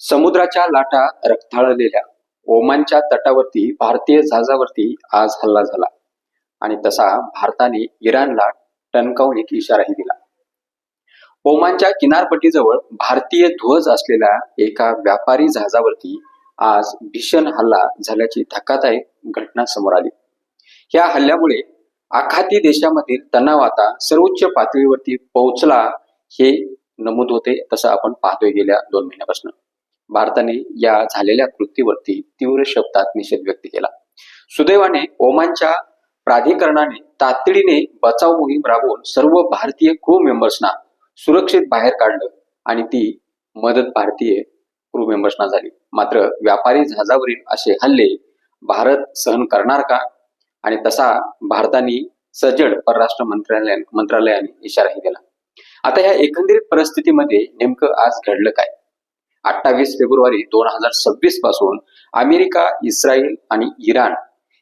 समुद्राच्या लाटा रक्ताळलेल्या ओमानच्या तटावरती भारतीय जहाजावरती आज हल्ला झाला आणि तसा भारताने इराणला टणकावून एक इशाराही दिला. ओमानच्या किनारपट्टीजवळ भारतीय ध्वज असलेल्या एका व्यापारी जहाजावरती आज भीषण हल्ला झाल्याची धक्कादायक घटना समोर आली. या हल्ल्यामुळे आखाती देशामधील तणाव आता सर्वोच्च पातळीवरती पोहोचला हे नमूद होते. तसं आपण पाहतोय गेल्या 2 महिन्यापासून भारताने या झालेल्या कृतीवरती तीव्र शब्दात निषेध व्यक्त केला. सुदैवाने ओमानच्या प्राधिकरणाने तातडीने बचाव मोहीम राबवून सर्व भारतीय क्रू मेंबर्सना सुरक्षित बाहेर काढलं आणि ती मदत भारतीय क्रू मेंबर्सना झाली. मात्र व्यापारी जहाजावरील असे हल्ले भारत सहन करणार का? आणि तसा भारताने सजड परराष्ट्र मंत्रालयाने इशाराही दिला. आता या एकंदरीत परिस्थितीमध्ये नेमकं आज घडलं काय? 28 फेब्रुवारी 2026 पासून अमेरिका, इस्रायल आणि इराण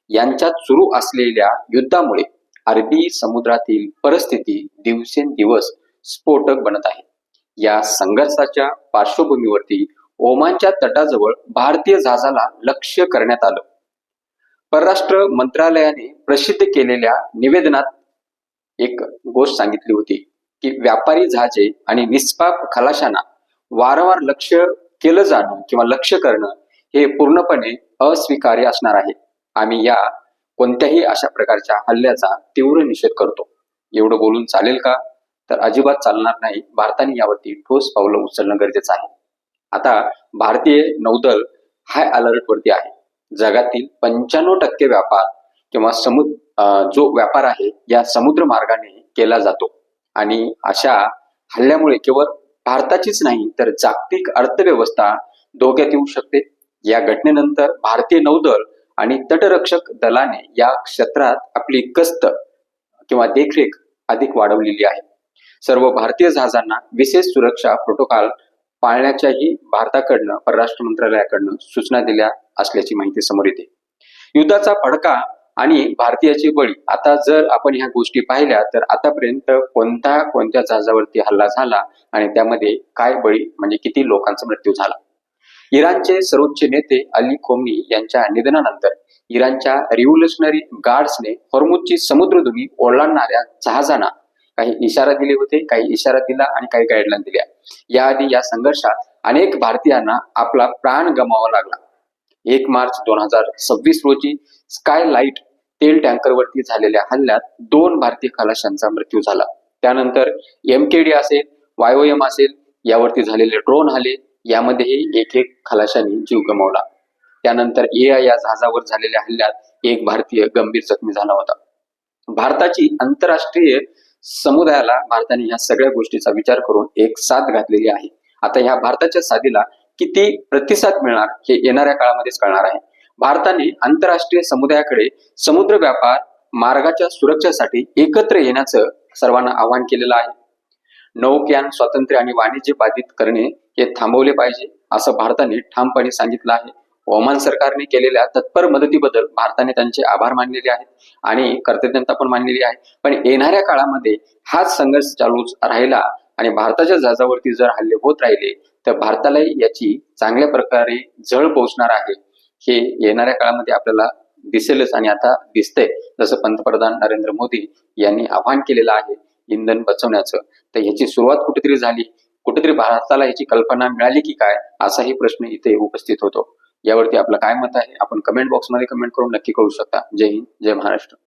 यांच्यात सुरू असलेल्या युद्धामुळे अरबी समुद्रातील परिस्थिती दिवसेंदिवस स्फोटक बनत आहे. या संघर्षाच्या पार्श्वभूमीवरती ओमानच्या तटाजवळ भारतीय जहाजाला लक्ष्य करण्यात आलं. परराष्ट्र मंत्रालयाने प्रसिद्ध केलेल्या निवेदनात एक गोष्ट सांगितली होती की व्यापारी जहाजे आणि निष्पाप खलाशांना वारंवार लक्ष्य केलं जाणं किंवा लक्ष्य करणं हे पूर्णपणे अस्वीकार्य असणार आहे. आम्ही या कोणत्याही अशा प्रकारच्या हल्ल्याचा तीव्र निषेध करतो. एवढं बोलून चालेल का? तर अजिबात चालणार नाही. भारताने यावरती ठोस पावलं उचलणं गरजेचं आहे. आता भारतीय नौदल हाय अलर्ट वरती आहे. जगातील 95% व्यापार किंवा जो व्यापार आहे या समुद्र मार्गाने केला जातो आणि अशा हल्ल्यामुळे केवळ भारताचीच नाही तर जागतिक अर्थव्यवस्था धोक्यात येऊ शकते. या घटनेनंतर भारतीय नौदल आणि तटरक्षक दलाने या क्षेत्रात आपली गस्त किंवा देखरेख अधिक वाढवलेली आहे. सर्व भारतीय जहाजांना विशेष सुरक्षा प्रोटोकॉल पाळण्याच्याही भारताकडनं परराष्ट्र मंत्रालयाकडनं सूचना दिल्या असल्याची माहिती समोर येते. युद्धाचा फडका आणि भारतीयाची बळी. आता जर आपण ह्या गोष्टी पाहिल्या तर आतापर्यंत कोणत्या जहाजावरती हल्ला झाला आणि त्यामध्ये काय बळी म्हणजे किती लोकांचा मृत्यू झाला. इराणचे सर्वोच्च नेते अली खोमनी यांच्या निधनानंतर इराणच्या रिव्होल्युशनरी गार्ड्सने हॉर्मुझची समुद्रधुनी ओलांडणाऱ्या जहाजांना काही इशारा दिले होते, काही इशारा दिला आणि काही गाईडलाईन दिल्या. याआधी या संघर्षात अनेक भारतीयांना आपला प्राण गमावा लागला. 1 मार्च 2026 रोजी स्कायलाइट तेल टँकरवरती झालेल्या हल्ल्यात 2 भारतीय खलाशांचा मृत्यू झाला. त्यानंतर MKD असेल, YOM असेल यावरती झालेले ड्रोन हल्ले यामध्येही एक खलाशांनी जीव गमावला. त्यानंतर या जहाजावर झालेल्या हल्ल्यात एक भारतीय गंभीर जखमी झाला होता. भारताची आंतरराष्ट्रीय समुदायाला भारताने या सगळ्या गोष्टीचा विचार करून एक साथ घातलेली आहे. आता ह्या भारताच्या साथीला किती प्रतिसाद मिळणार हे येणाऱ्या काळामध्येच कळणार आहे. भारताने आंतरराष्ट्रीय समुदायाकडे समुद्र व्यापार मार्गाच्या सुरक्षेसाठी एकत्र येण्याचं सर्वांना आवाहन केलेलं आहे. नौक्यान स्वातंत्र्य आणि वाणिज्य बाधित करणे हे थांबवले पाहिजे असं भारताने ठामपणे सांगितलं आहे. ओमान सरकारने केलेल्या तत्पर मदतीबद्दल भारताने त्यांचे आभार मानलेले आहेत आणि कृतज्ञता पण मानलेली आहे. पण येणाऱ्या काळामध्ये हाच संघर्ष चालूच राहिला आणि भारताच्या जहाजावरती जर हल्ले होत राहिले तर भारतालाही याची चांगल्या प्रकारे झळ पोहोचणार आहे. हे येणाऱ्या काळामध्ये आपल्याला दिसेलच आणि आता दिसतंय. जसं पंतप्रधान नरेंद्र मोदी यांनी आवाहन केलेलं आहे इंधन बचवण्याचं, तर ह्याची सुरुवात कुठेतरी झाली. कुठेतरी भारताला याची कल्पना मिळाली की काय असाही प्रश्न इथे उपस्थित होतो. यावरती आपलं काय मत आहे आपण कमेंट बॉक्समध्ये कमेंट करून नक्की कळू शकता. जय हिंद, जय महाराष्ट्र.